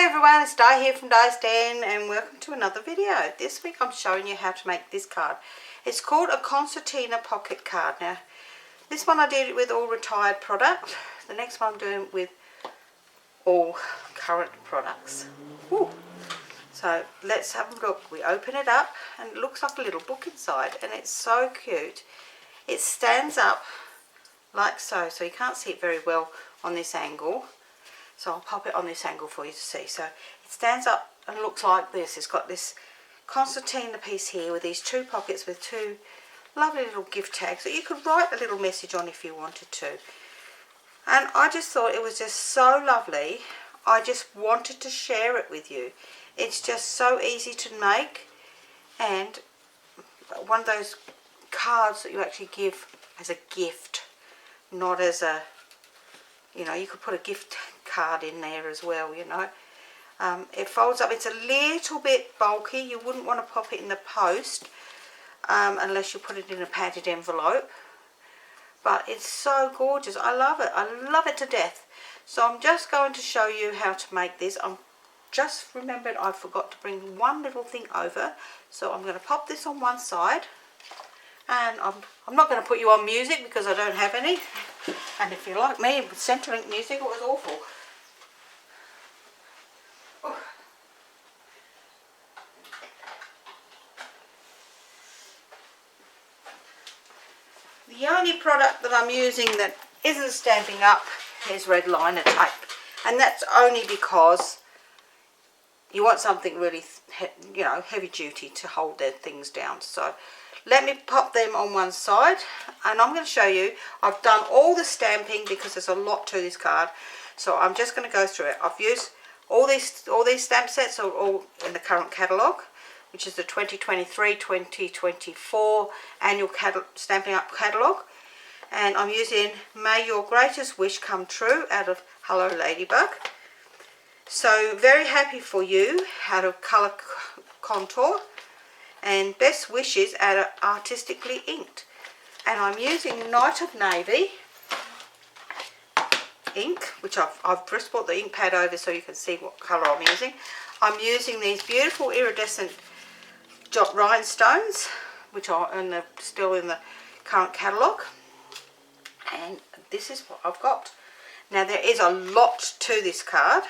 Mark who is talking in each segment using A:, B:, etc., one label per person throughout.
A: Hi everyone, it's Di here from Di's Den and welcome to another video. This week I'm showing you how to make this card. It's called a Concertina pocket card. Now this one I did it with all retired product. The next one I'm doing with all current products. Ooh. So let's have a look. We open it up and it looks like a little book inside and it's so cute. It stands up like so, so you can't see it very well on this angle. So I'll pop it on this angle for you to see. So it stands up and looks like this. It's got this Concertina piece here with these two pockets with two lovely little gift tags that you could write a little message on if you wanted to. And I just thought it was just so lovely. I just wanted to share it with you. It's just so easy to make and one of those cards that you actually give as a gift, not as a, you know, you could put a gift card in there as well, you know. It folds up. It's a little bit bulky. You wouldn't want to pop it in the post unless you put it in a padded envelope. But it's so gorgeous. I love it. I love it to death. So I'm just going to show you how to make this. I'm just remembered I forgot to bring one little thing over. So I'm going to pop this on one side. And I'm not going to put you on music because I don't have any. And if you're like me with Centrelink music, it was awful. Oh. The only product that I'm using that isn't stamping up is red liner tape. And that's only because you want something really, you know, heavy duty to hold their things down. So let me pop them on one side and I'm going to show you. I've done all the stamping because there's a lot to this card. So I'm just going to go through it. I've used all these stamp sets are all in the current catalogue, which is the 2023-2024 annual Stampin' Up catalogue. And I'm using May Your Greatest Wish Come True out of Hello Ladybug. So Very Happy For You out of Colour Contour. And Best Wishes out of Artistically Inked. And I'm using Night of Navy ink, which I've just brought the ink pad over so you can see what colour I'm using. I'm using these beautiful iridescent Jot Rhinestones, which are still in the current catalogue. And this is what I've got. Now there is a lot to this card.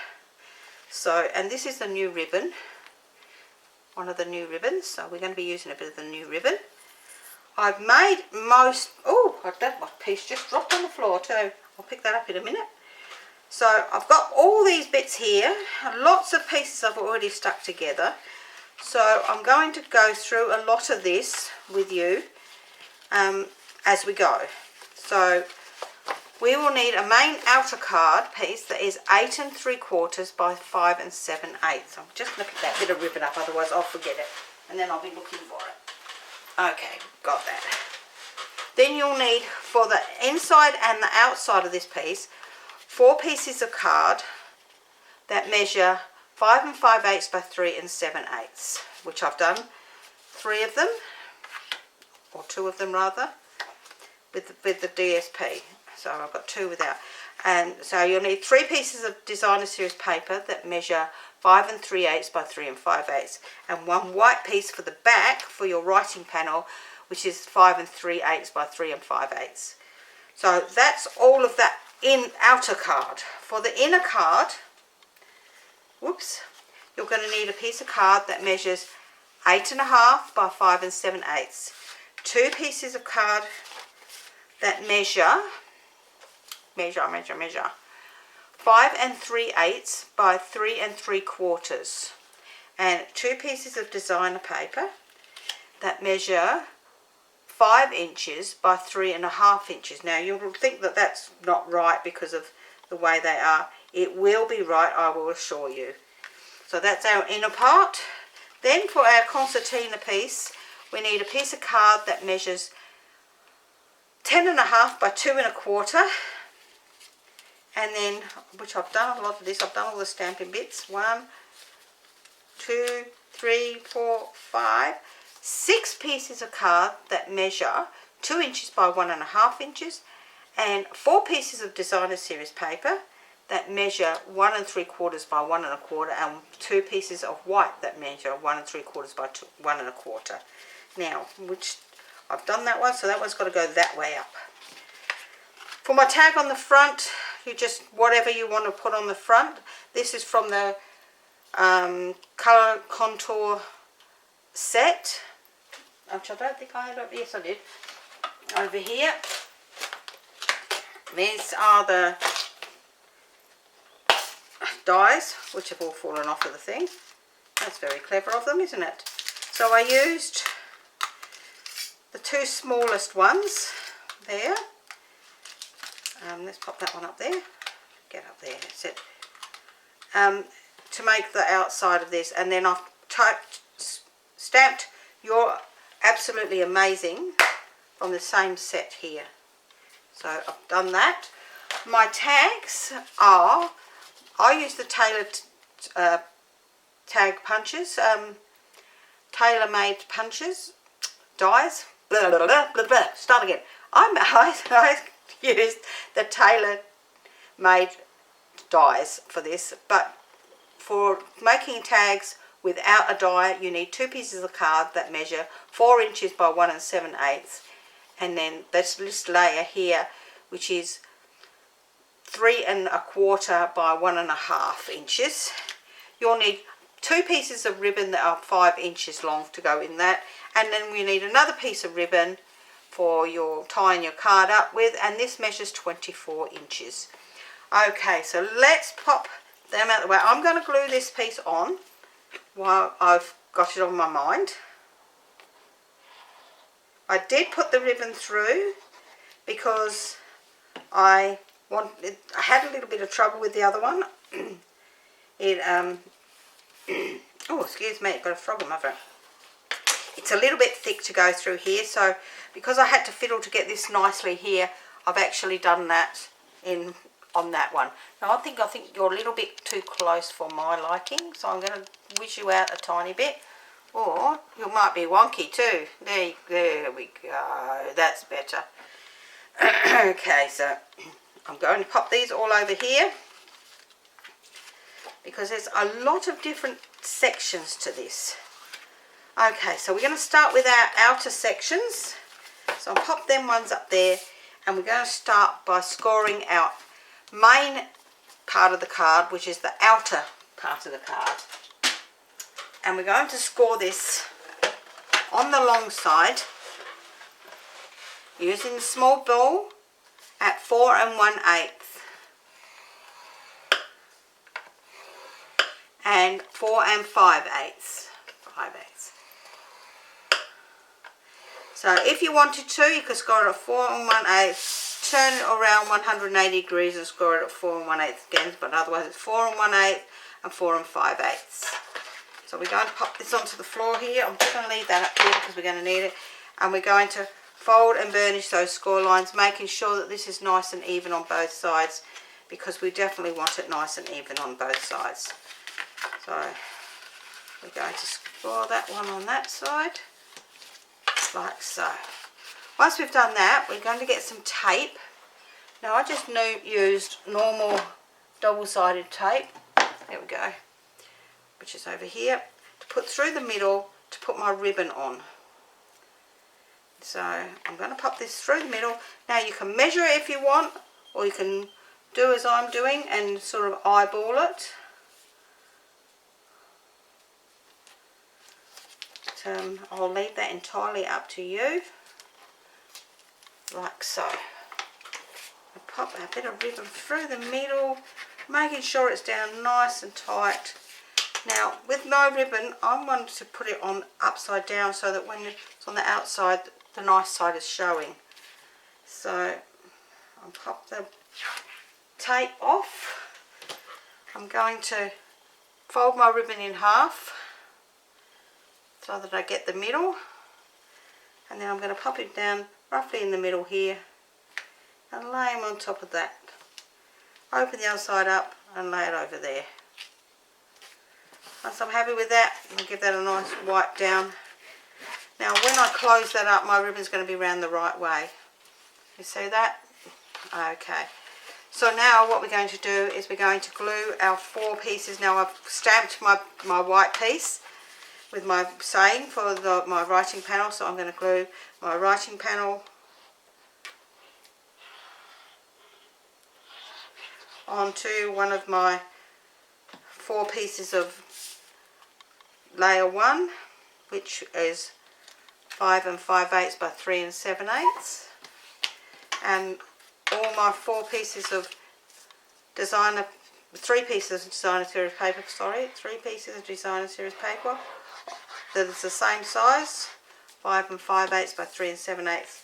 A: So, and this is the new ribbon. One of the new ribbons, so we're going to be using a bit of the new ribbon. I've made most, oh, that piece just dropped on the floor too. I'll pick that up in a minute. So I've got all these bits here, lots of pieces I've already stuck together. So I'm going to go through a lot of this with you as we go. So we will need a main outer card piece that is 8 3/4 by 5 7/8. I'm just going to pick that bit of ribbon up, otherwise I'll forget it. And then I'll be looking for it. Okay, got that. Then you'll need, for the inside and the outside of this piece, 4 pieces of card that measure 5 5/8 by 3 7/8, which I've done 3 of them, or 2 of them rather, with the DSP. So I've got 2 without. And so you'll need 3 pieces of designer series paper that measure 5 3/8 by 3 5/8, and 1 white piece for the back for your writing panel, which is 5 3/8 by 3 5/8. So that's all of that in outer card. For the inner card, whoops, you're going to need a piece of card that measures 8 1/2 by 5 7/8. 2 pieces of card that measure 5 3/8 by 3 3/4, and 2 pieces of designer paper that measure 5 inches by 3 1/2 inches. Now you'll think that that's not right because of the way they are. It will be right, I will assure you. So that's our inner part. Then for our concertina piece, we need a piece of card that measures 10 1/2 by 2 1/4. And then, which I've done a lot of this, I've done all the stamping bits. 1, 2, 3, 4, 5, 6 pieces of card that measure 2 inches by 1 1/2 inches, and 4 pieces of designer series paper that measure 1 3/4 by 1 1/4, and 2 pieces of white that measure 1 3/4 by 1 1/4. Now, which I've done that one, so that one's got to go that way up. For my tag on the front, you just, whatever you want to put on the front. This is from the Colour Contour set, which I don't think I had over, yes I did, over here. These are the dies, which have all fallen off of the thing. That's very clever of them, isn't it? So I used the 2 smallest ones there. Let's pop that one up there. Get up there, that's it. To make the outside of this, and then I've stamped You're Absolutely Amazing from the same set here. So I've done that. My tags are, I use the Taylor tag punches, tailor-made punches, dies, blah, blah, blah, blah, blah. Start again. I used the tailor-made dies for this, but for making tags without a die, you need 2 pieces of card that measure 4 inches by 1 7/8, and then this layer here, which is 3 1/4 by 1 1/2 inches. You'll need 2 pieces of ribbon that are 5 inches long to go in that, and then we need another piece of ribbon for your tying your card up with, and this measures 24 inches. Okay, so let's pop them out of the way. I'm going to glue this piece on while I've got it on my mind. I did put the ribbon through because I had a little bit of trouble with the other one. Oh, excuse me, I've got a frog in my throat. It's a little bit thick to go through here, so because I had to fiddle to get this nicely here, I've actually done that on that one. Now I think you're a little bit too close for my liking, so I'm going to wish you out a tiny bit, or you might be wonky too. There we go, that's better. Okay, so I'm going to pop these all over here because there's a lot of different sections to this. Okay, so we're going to start with our outer sections. So I'll pop them ones up there, and we're going to start by scoring our main part of the card, which is the outer part of the card. And we're going to score this on the long side using the small ball at 4 1/8 and 4 5/8. So if you wanted to, you could score it at 4 1/8, turn it around 180 degrees and score it at 4 1/8 again, but otherwise it's 4 1/8 and 4 5/8. So we're going to pop this onto the floor here. I'm just going to leave that up here because we're going to need it. And we're going to fold and burnish those score lines, making sure that this is nice and even on both sides, because we definitely want it nice and even on both sides. So we're going to score that one on that side, like so. Once we've done that, we're going to get some tape. Now I just used normal double-sided tape, there we go, which is over here, to put through the middle to put my ribbon on. So I'm going to pop this through the middle. Now you can measure it if you want, or you can do as I'm doing and sort of eyeball it. But, I'll leave that entirely up to you, like so. I pop a bit of ribbon through the middle, making sure it's down nice and tight. Now with no ribbon, I want to put it on upside down so that when it's on the outside, the nice side is showing. So I'll pop the tape off. I'm going to fold my ribbon in half so that I get the middle, and then I'm going to pop it down roughly in the middle here and lay them on top of that. Open the other side up and lay it over there. Once I'm happy with that, I'll give that a nice wipe down. Now when I close that up, my ribbon's going to be round the right way. You see that? Okay. So now what we're going to do is we're going to glue our 4 pieces. Now I've stamped my white piece with my saying for my writing panel, so I'm going to glue my writing panel onto one of my 4 pieces of layer 1, which is 5 5/8 by 3 7/8, and all my 4 pieces of designer, 3 pieces of designer series paper, 3 pieces of designer series paper that is the same size, 5 5/8 by 3 7/8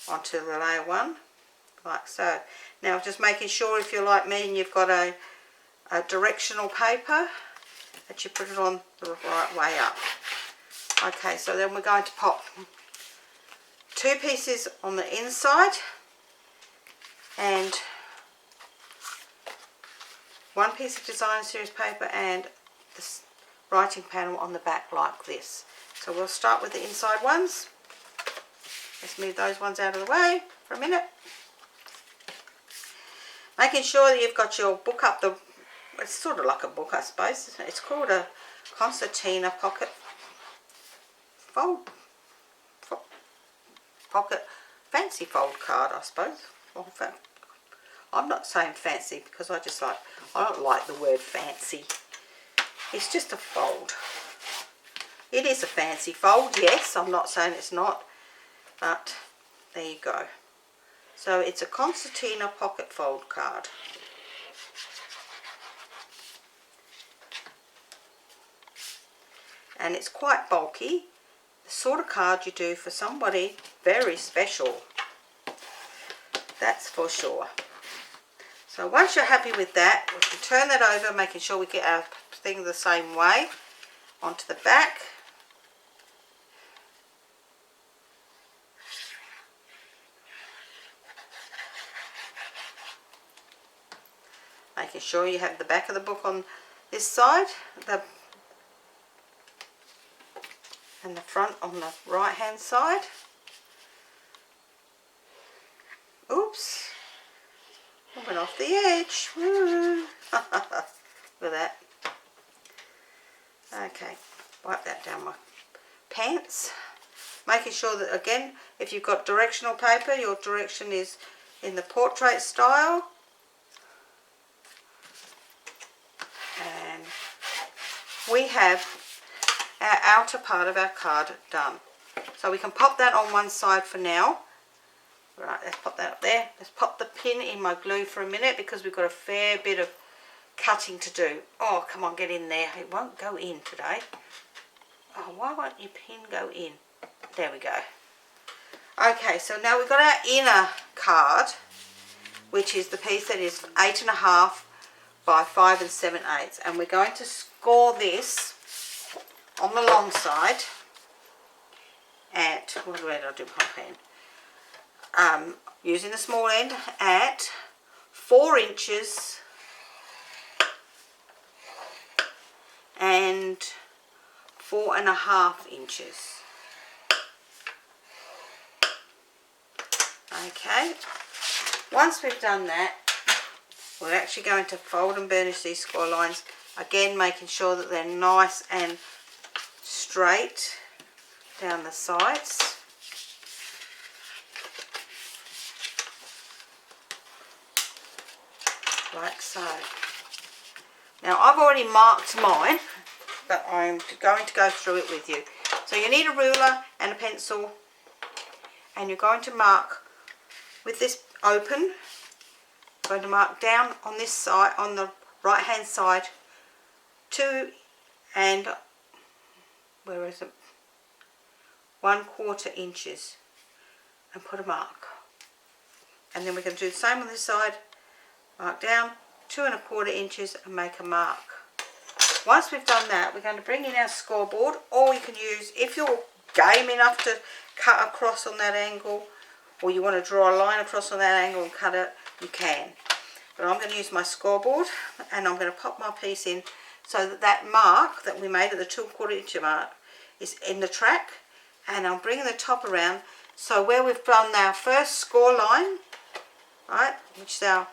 A: onto the layer 1, like so. Now just making sure, if you're like me and you've got a directional paper, that you put it on the right way up. Okay, so then we're going to pop 2 pieces on the inside and 1 piece of designer series paper and this writing panel on the back like this. So we'll start with the inside ones. Let's move those ones out of the way for a minute. Making sure that you've got your book up the, it's sort of like a book, I suppose. It's called a Concertina pocket fancy fold card, I suppose. I'm not saying fancy because I don't like the word fancy. It's just a fold. It is a fancy fold, yes. I'm not saying it's not, but there you go. So it's a Concertina pocket fold card. And it's quite bulky. The sort of card you do for somebody very special. That's for sure. So once you're happy with that, we can turn that over, making sure we get our thing the same way onto the back. Making sure you have the back of the book on this side, and the front on the right hand side. Oops, I went off the edge. Woo. Look at that. Okay, wipe that down my pants. Making sure that, again, if you've got directional paper, your direction is in the portrait style. And we have our outer part of our card done. So we can pop that on one side for now. Right, let's pop that up there. Let's pop the pin in my glue for a minute because we've got a fair bit of cutting to do. Oh, come on, get in there. It won't go in today. Oh, why won't your pin go in? There we go. Okay, so now we've got our inner card, which is the piece that is 8 1/2 by 5 7/8, and we're going to score this on the long side at, where did I do my pen? Using the small end at 4 inches and 4 1/2 inches. Okay, once we've done that, we're actually going to fold and burnish these score lines, again making sure that they're nice and straight down the sides. Like so. Now I've already marked mine, but I'm going to go through it with you. So you need a ruler and a pencil, and you're going to mark with this open. I'm going to mark down on this side, on the right hand side, 2 and, where is it, 1/4 inches, and put a mark. And then we're going to do the same on this side. Mark down 2 1/4 inches and make a mark. Once we've done that, we're going to bring in our scoreboard, or you can use, if you're game enough to cut across on that angle, or you want to draw a line across on that angle and cut it, you can. But I'm going to use my scoreboard, and I'm going to pop my piece in so that that mark that we made at the 2 1/4 inch mark is in the track, and I'm bringing the top around, so where we've done our first score line, right, which is our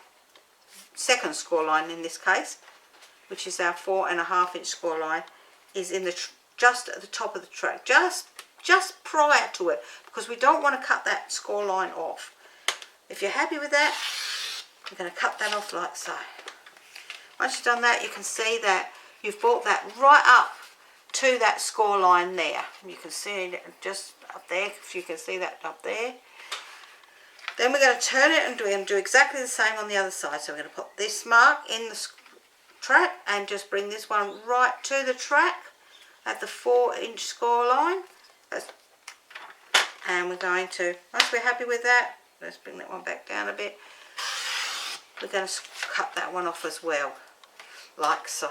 A: second score line in this case, which is our 4.5-inch score line, is in the just at the top of the track, just prior to it, because we don't want to cut that score line off. If you're happy with that, you're going to cut that off like so. Once you've done that, you can see that you've brought that right up to that score line there. You can see it just up there, if you can see that up there. Then we're going to turn it and do exactly the same on the other side. So we're going to put this mark in the track and just bring this one right to the track at the 4-inch score line. And we're going to, once we're happy with that, let's bring that one back down a bit. We're going to cut that one off as well, like so.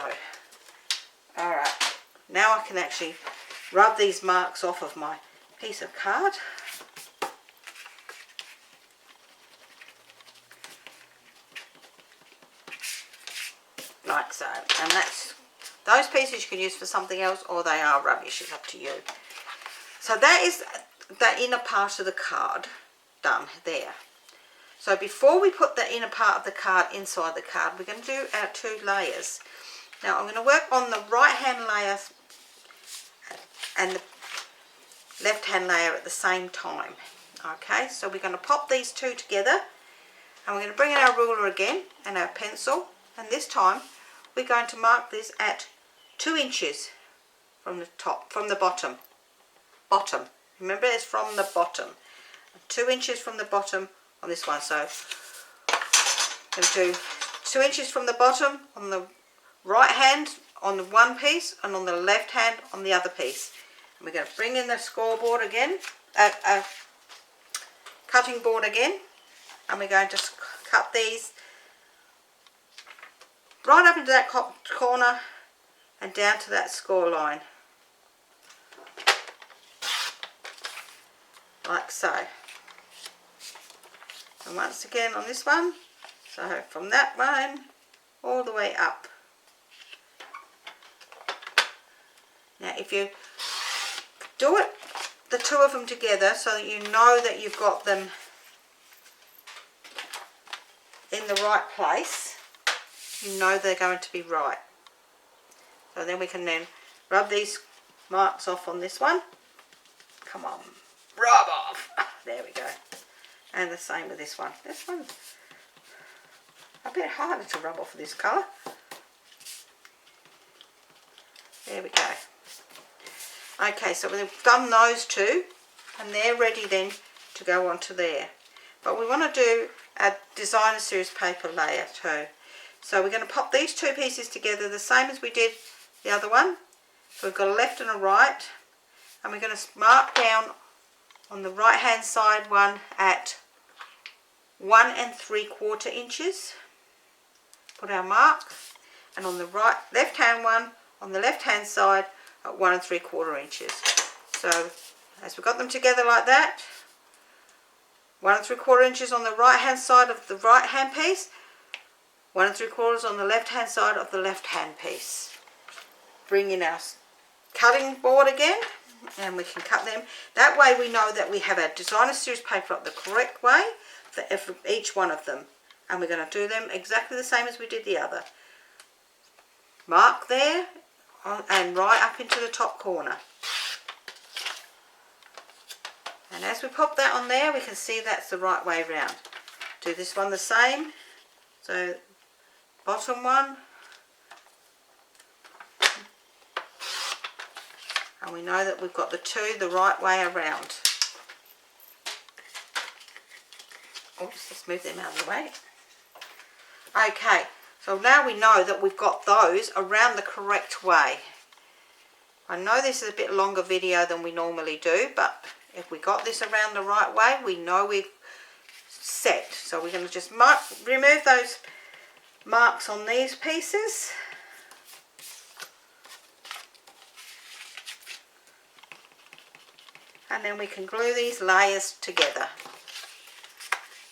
A: Alright, now I can actually rub these marks off of my piece of card. Like so. And that's, those pieces you can use for something else, or they are rubbish, it's up to you. So that is the inner part of the card done there. So before we put the inner part of the card inside the card, we're going to do our 2 layers. Now I'm going to work on the right hand layer and the left hand layer at the same time. Okay, so we're going to pop these 2 together, and we're going to bring in our ruler again and our pencil, and this time we're going to mark this at 2 inches from the top, from the bottom. Remember, it's from the bottom. 2 inches from the bottom on this one. So I'm going to do 2 inches from the bottom on the right hand on the one piece, and on the left hand on the other piece. And we're going to bring in the scoreboard again, cutting board again, and we're going to cut these right up into that corner and down to that score line, like so. And once again on this one, so from that one all the way up. Now if you do it, the 2 of them together, so that you know that you've got them in the right place, you know they're going to be right. So then we can then rub these marks off on this one. Come on, rub off. There we go. And the same with this one. This one's a bit harder to rub off of this colour. There we go. Okay, so we've done those 2, and they're ready then to go onto there. But we want to do a designer series paper layer too. So we're going to pop these 2 pieces together the same as we did the other one. So we've got a left and a right, and we're going to mark down on the right hand side one at 1 3/4 inches. Put our mark, and on the left hand one on the left hand side at 1 3/4 inches. So as we got them together like that, 1 3/4 inches on the right hand side of the right hand piece, 1 3/4 on the left hand side of the left hand piece. Bring in our cutting board again, and we can cut them. That way we know that we have our designer series paper up the correct way for each one of them. And we're going to do them exactly the same as we did the other. Mark there and right up into the top corner. And as we pop that on there, we can see that's the right way round. Do this one the same. So bottom one. And we know that we've got the 2 the right way around. Oops, let's move them out of the way. Okay, so now we know that we've got those around the correct way. I know this is a bit longer video than we normally do, but if we got this around the right way, we know we've set. So we're going to just remove those marks on these pieces. And then we can glue these layers together.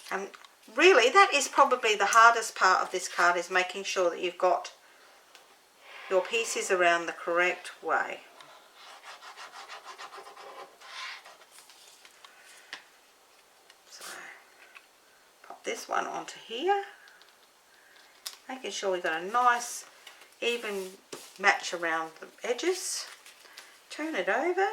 A: And really, that is probably the hardest part of this card, is making sure that you've got your pieces around the correct way. So, pop this one onto here. Making sure we've got a nice even match around the edges. Turn it over.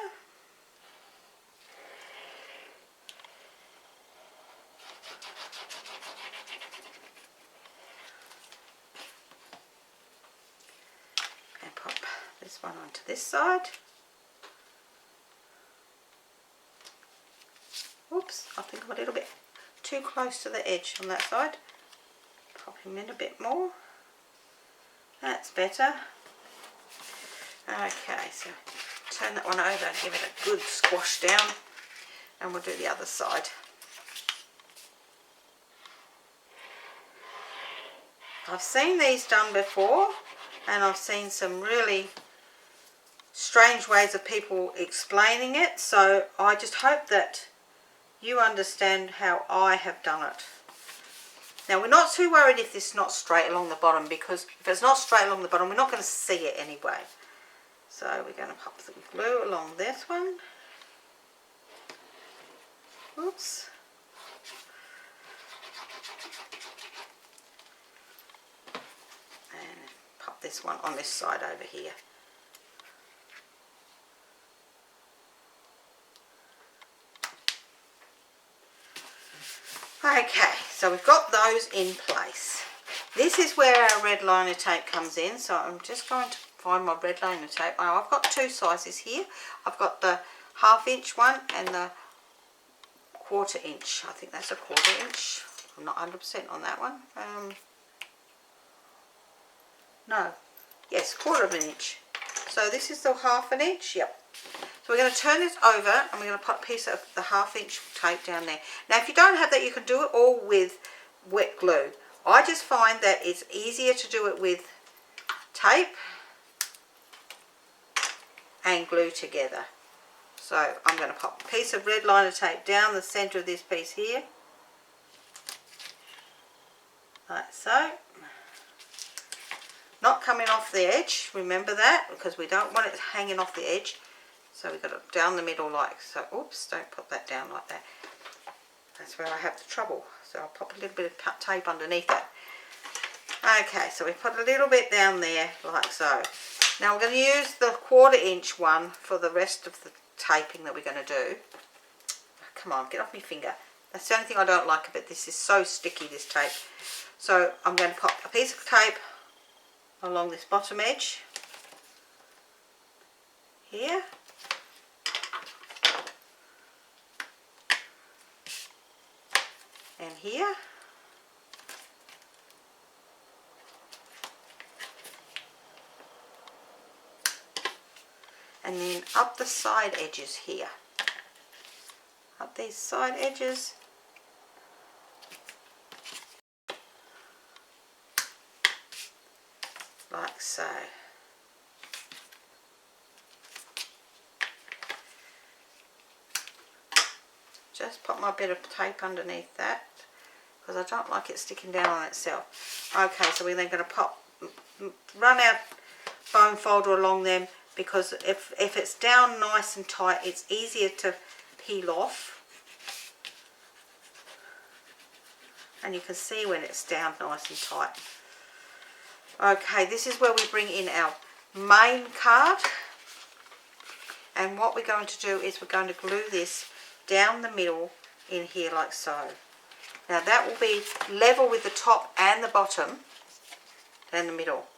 A: And pop this one onto this side. Oops, I think I'm a little bit too close to the edge on that side. Pop him in a bit more. That's better. Okay, so turn that one over and give it a good squash down, and we'll do the other side. I've seen these done before, and I've seen some really strange ways of people explaining it, so I just hope that you understand how I have done it. Now, we're not too worried if this is not straight along the bottom, because if it's not straight along the bottom, we're not going to see it anyway. So we're going to pop some glue along this one. Oops. And pop this one on this side over here. Okay, so we've got those in place. This is where our red liner tape comes in, so I'm just going to find my red liner tape. Now, I've got two sizes here. I've got the 1/2 inch one and the 1/4 inch. I think that's a 1/4 inch. I'm not 100% on that one. No, yes, 1/4 inch. So this is the 1/2 inch, yep. So we're going to turn this over and we're going to put a piece of the 1/2 inch tape down there. Now, if you don't have that, you can do it all with wet glue. I just find that it's easier to do it with tape and glue together. So I'm going to pop a piece of red liner tape down the centre of this piece here, like so. Not coming off the edge, remember that, because we don't want it hanging off the edge. So we've got it down the middle like so. Oops, don't put that down like that. That's where I have the trouble. So I'll pop a little bit of tape underneath it. Okay, so we put a little bit down there like so. Now we're going to use the 1/4 inch one for the rest of the taping that we're going to do. Come on, get off my finger. That's the only thing I don't like about this. Is so sticky, this tape. So I'm going to pop a piece of tape along this bottom edge here. And here. And then up the side edges here. Up these side edges. Like so. Just put my bit of tape underneath that, because I don't like it sticking down on itself. Okay, so we're then going to run our foam folder along them, because if it's down nice and tight, it's easier to peel off. And you can see when it's down nice and tight. Okay, this is where we bring in our main card. And what we're going to do is we're going to glue this down the middle in here like so. Now that will be level with the top and the bottom and the middle.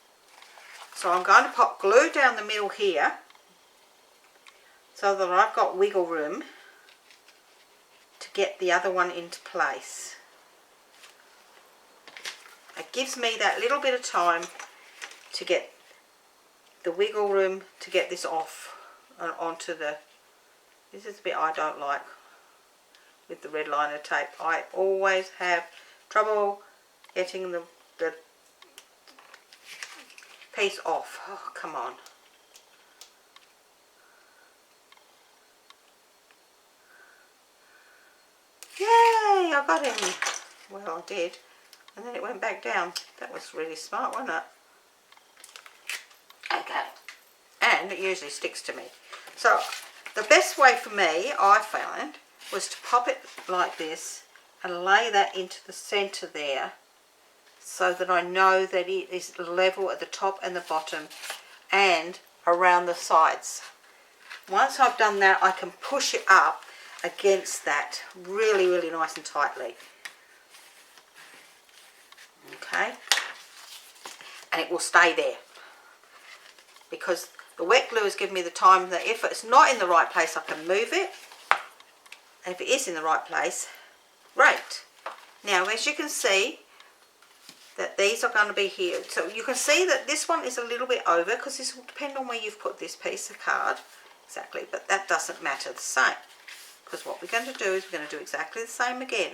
A: So I'm going to pop glue down the middle here so that I've got wiggle room to get the other one into place. It gives me that little bit of time to get the wiggle room to get this off and onto the... This is the bit I don't like with the red liner tape. I always have trouble getting the piece off. Oh, come on. Yay, I got him. Well, I did. And then it went back down. That was really smart, wasn't it? Okay. And it usually sticks to me. So the best way for me, I found, was to pop it like this and lay that into the centre there, so that I know that it is level at the top and the bottom and around the sides. Once I've done that, I can push it up against that really, really nice and tightly. Okay, and it will stay there because the wet glue has given me the time that if it's not in the right place, I can move it. And if it is in the right place, great. Now, as you can see, that these are going to be here. So you can see that this one is a little bit over because this will depend on where you've put this piece of card. Exactly, but that doesn't matter the same. Because what we're going to do is we're going to do exactly the same again.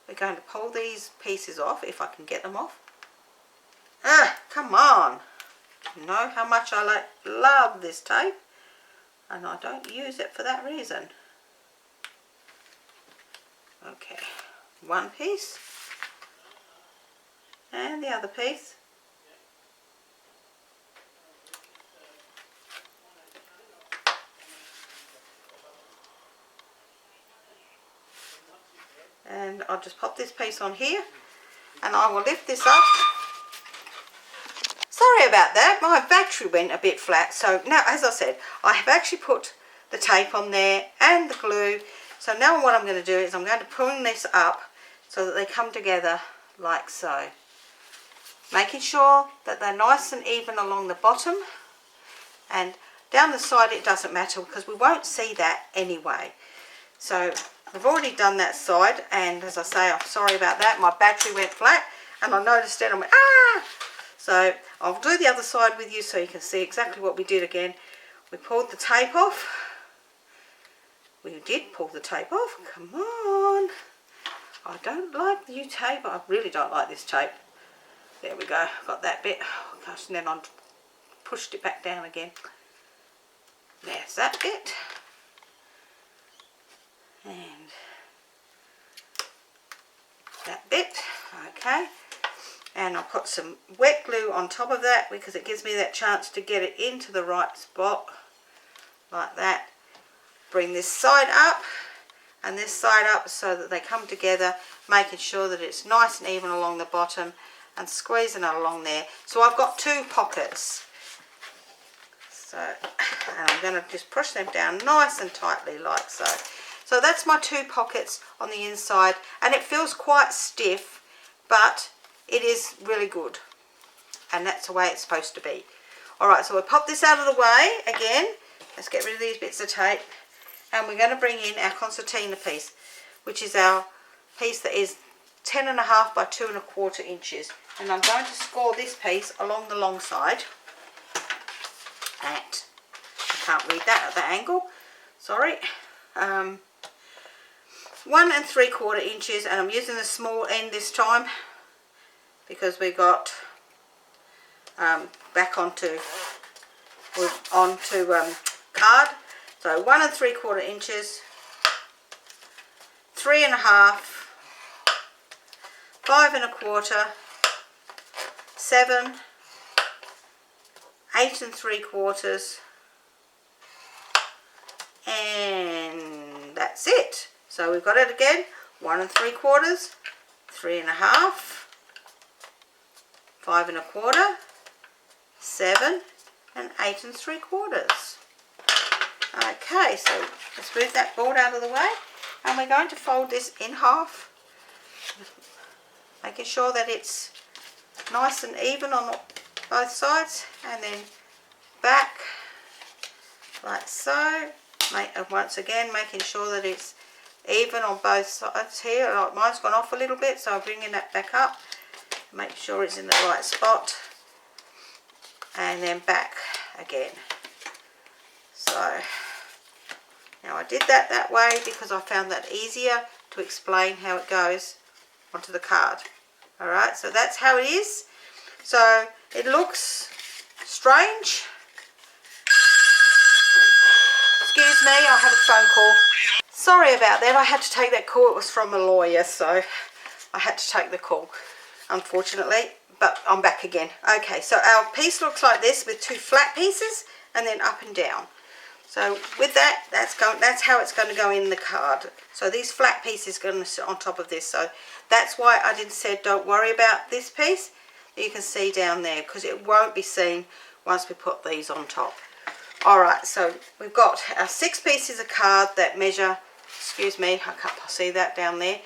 A: We're going to pull these pieces off, if I can get them off. Come on. You know how much I love this tape. And I don't use it for that reason. Okay, one piece. And the other piece. And I'll just pop this piece on here and I will lift this up. Sorry about that, my battery went a bit flat. So now, as I said, I have actually put the tape on there and the glue. So now what I'm going to do is I'm going to pull this up so that they come together like so. Making sure that they're nice and even along the bottom, and down the side it doesn't matter because we won't see that anyway. So I've already done that side, and as I say, I'm sorry about that, my battery went flat and I noticed it and went ah! So I'll do the other side with you so you can see exactly what we did again. We pulled the tape off. We did pull the tape off, come on. I don't like the tape, I really don't like this tape. There we go, got that bit. Oh gosh, and then I pushed it back down again. There's that bit. And that bit, okay. And I'll put some wet glue on top of that because it gives me that chance to get it into the right spot, like that. Bring this side up and this side up so that they come together, making sure that it's nice and even along the bottom and squeezing it along there. So I've got two pockets. So, and I'm going to just push them down nice and tightly like so. So that's my two pockets on the inside, and it feels quite stiff, but it is really good. And that's the way it's supposed to be. Alright, so we'll pop this out of the way again. Let's get rid of these bits of tape. And we're going to bring in our concertina piece, which is our piece that is 10.5 by 2.25 inches. And I'm going to score this piece along the long side. I can't read that at that angle, sorry. 1 3/4 inches, and I'm using the small end this time because we got back onto card. So 1 3/4 inches, 3.5, 5 1/4, 7, 8 3/4, and that's it. So we've got it again, 1 3/4, 3.5, 5 1/4, 7, and 8 3/4. Okay, so let's move that board out of the way, and we're going to fold this in half, making sure that it's nice and even on both sides, and then back like so. Once again, making sure that it's even on both sides here. Like mine's gone off a little bit, so I'm bringing that back up, make sure it's in the right spot, and then back again. So now I did that way because I found that easier to explain how it goes onto the card. Alright, so that's how it is. So it looks strange. Excuse me, I had a phone call. Sorry about that, I had to take that call. It was from a lawyer, so I had to take the call, unfortunately. But I'm back again. Okay, so our piece looks like this with two flat pieces and then up and down. So with that, that's how it's going to go in the card. So these flat pieces are going to sit on top of this. So that's why I didn't say don't worry about this piece, you can see down there, because it won't be seen once we put these on top. Alright, so we've got our 6 pieces of card that measure, excuse me, I can't see that down there,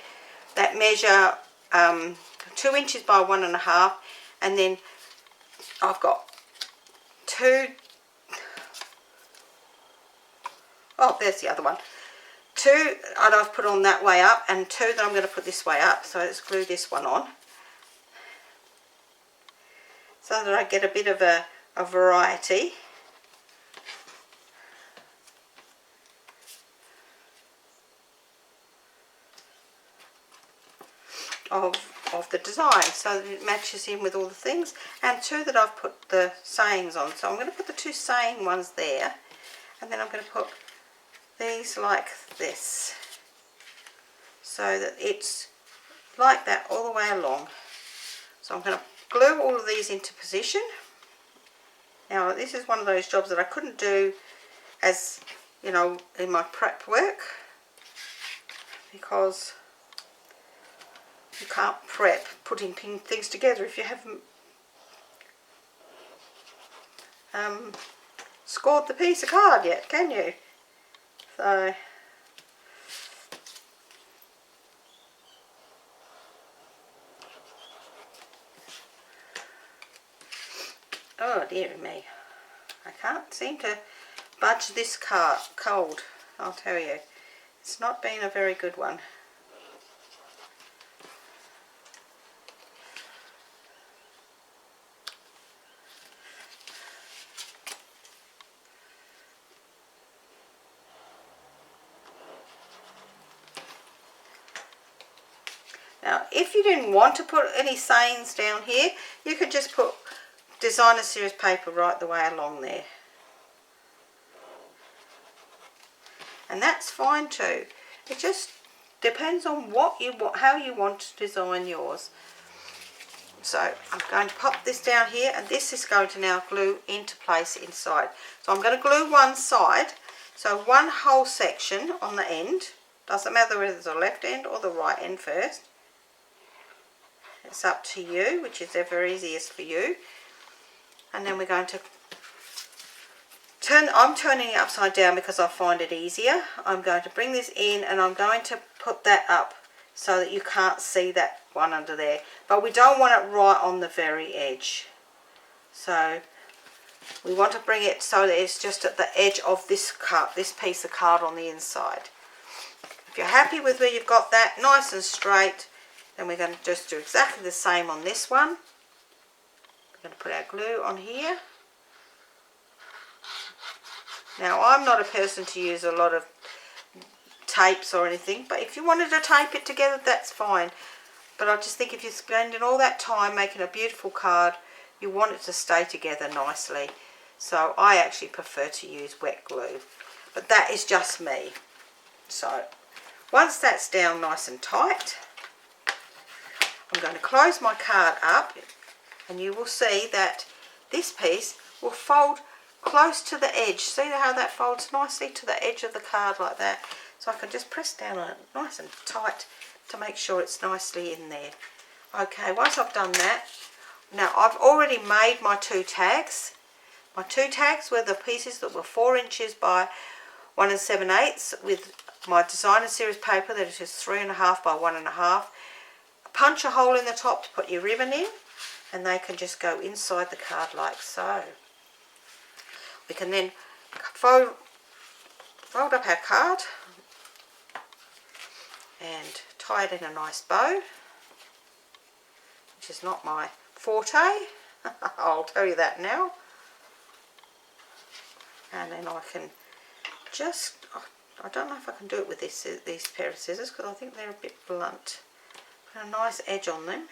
A: that measure 2 inches by 1.5, and then I've got 2, oh there's the other one, 2 that I've put on that way up and 2 that I'm going to put this way up. So let's glue this one on so that I get a bit of a variety. Of the design, so that it matches in with all the things, and 2 that I've put the sayings on. So I'm going to put the 2 saying ones there, and then I'm going to put these like this, so that it's like that all the way along. So I'm going to glue all of these into position. Now this is one of those jobs that I couldn't do as, you know, in my prep work, because you can't prep putting things together if you haven't scored the piece of card yet, can you? So oh dear me, I can't seem to budge this card cold, I'll tell you. It's not been a very good one. Now, if you didn't want to put any sayings down here, you could just put designer series paper right the way along there. And that's fine too. It just depends on how you want to design yours. So I'm going to pop this down here, and this is going to now glue into place inside. So I'm going to glue one side, so one whole section on the end. Doesn't matter whether it's the left end or the right end first. It's up to you, which is ever easiest for you. And then we're going to I'm turning it upside down because I find it easier. I'm going to bring this in, and I'm going to put that up so that you can't see that one under there. But we don't want it right on the very edge. So we want to bring it so that it's just at the edge of this piece of card on the inside. If you're happy with where you've got that nice and straight, then we're going to just do exactly the same on this one. We're going to put our glue on here. Now, I'm not a person to use a lot of tapes or anything, but if you wanted to tape it together, that's fine. But I just think if you're spending all that time making a beautiful card, you want it to stay together nicely. So I actually prefer to use wet glue, but that is just me. So once that's down nice and tight, I'm going to close my card up, and you will see that this piece will fold close to the edge. See how that folds nicely to the edge of the card like that? So I can just press down on it nice and tight to make sure it's nicely in there. Okay, once I've done that, now I've already made my 2 tags. My 2 tags were the pieces that were 4 inches by 1 7/8 with my designer series paper that is just 3.5 by 1.5. Punch a hole in the top to put your ribbon in, and they can just go inside the card like so. We can then fold up our card and tie it in a nice bow, which is not my forte. I'll tell you that now. And then I can just, I don't know if I can do it with these pair of scissors because I think they're a bit blunt. Put a nice edge on them.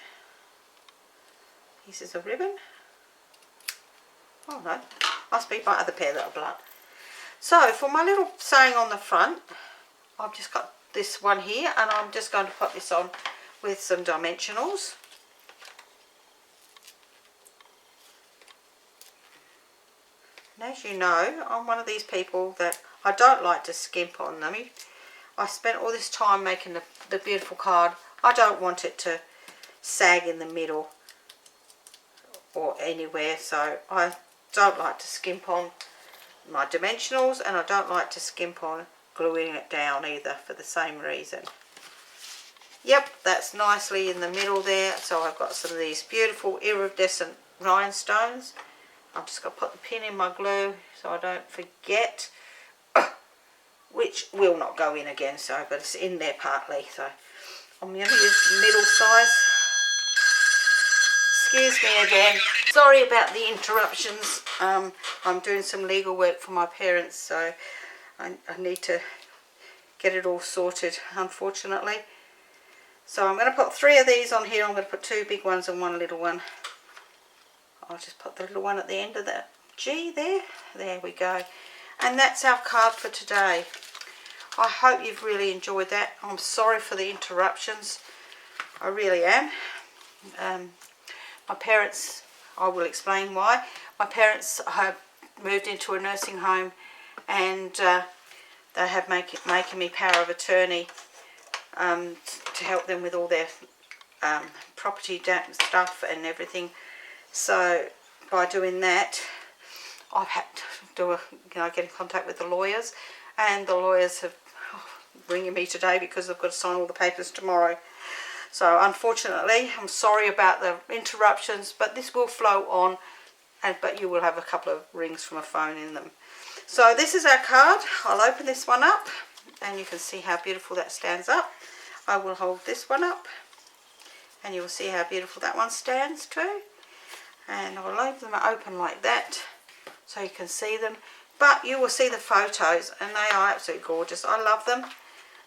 A: Pieces of ribbon. Oh no, must be my other pair that are blunt. So for my little saying on the front, I've just got this one here, and I'm just going to put this on with some dimensionals. And as you know, I'm one of these people that I don't like to skimp on them. I spent all this time making the beautiful card. I don't want it to sag in the middle. or anywhere, so I don't like to skimp on my dimensionals, and I don't like to skimp on gluing it down either for the same reason. Yep, that's nicely in the middle there. So I've got some of these beautiful iridescent rhinestones. I'm just going to put the pin in my glue so I don't forget, which will not go in again, so, but it's in there partly. So I'm going to use middle size. Excuse me again. Sorry about the interruptions. I'm doing some legal work for my parents, so I need to get it all sorted, unfortunately. So I'm going to put 3 of these on here. I'm going to put 2 big ones and 1 little one. I'll just put the little one at the end of the G there. There we go. And that's our card for today. I hope you've really enjoyed that. I'm sorry for the interruptions. I really am. My parents, I will explain why. My parents have moved into a nursing home, and they have making me power of attorney to help them with all their property stuff and everything. So by doing that, I've had to get in contact with the lawyers, and the lawyers have ringing me today because I've got to sign all the papers tomorrow. So unfortunately, I'm sorry about the interruptions, but this will flow on, but you will have a couple of rings from a phone in them. So this is our card. I'll open this one up, and you can see how beautiful that stands up. I will hold this one up, and you will see how beautiful that one stands too. And I will leave them open like that so you can see them. But you will see the photos, and they are absolutely gorgeous. I love them.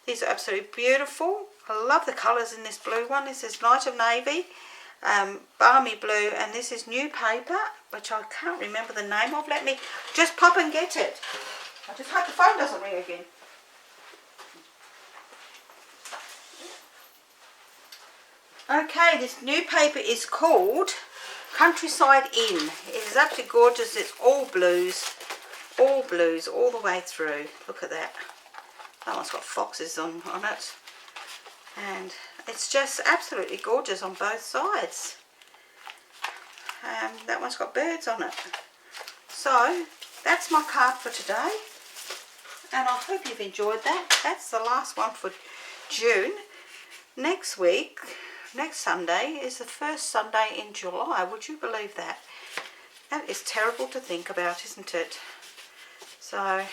A: These are absolutely beautiful. I love the colours in this blue one. This is Night of Navy, Balmy Blue, and this is new paper, which I can't remember the name of. Let me just pop and get it. I just hope the phone doesn't ring again. Okay, this new paper is called Countryside Inn. It is absolutely gorgeous. It's all blues all the way through. Look at that. That one's got foxes on it. And it's just absolutely gorgeous on both sides. That one's got birds on it. So that's my card for today, and I hope you've enjoyed that. That's the last one for June. Next week, next Sunday, is the first Sunday in July. Would you believe that? That is terrible to think about, isn't it? So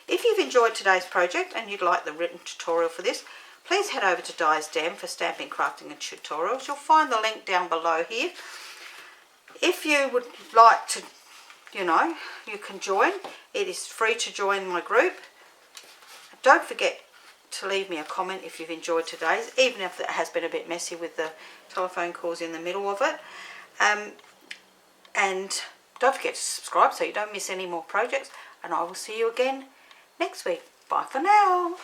A: if you've enjoyed today's project and you'd like the written tutorial for this, please head over to Di's Den for stamping, crafting and tutorials. You'll find the link down below here. If you would like to, you can join. It is free to join my group. Don't forget to leave me a comment if you've enjoyed today's, even if it has been a bit messy with the telephone calls in the middle of it. And don't forget to subscribe so you don't miss any more projects. And I will see you again next week. Bye for now.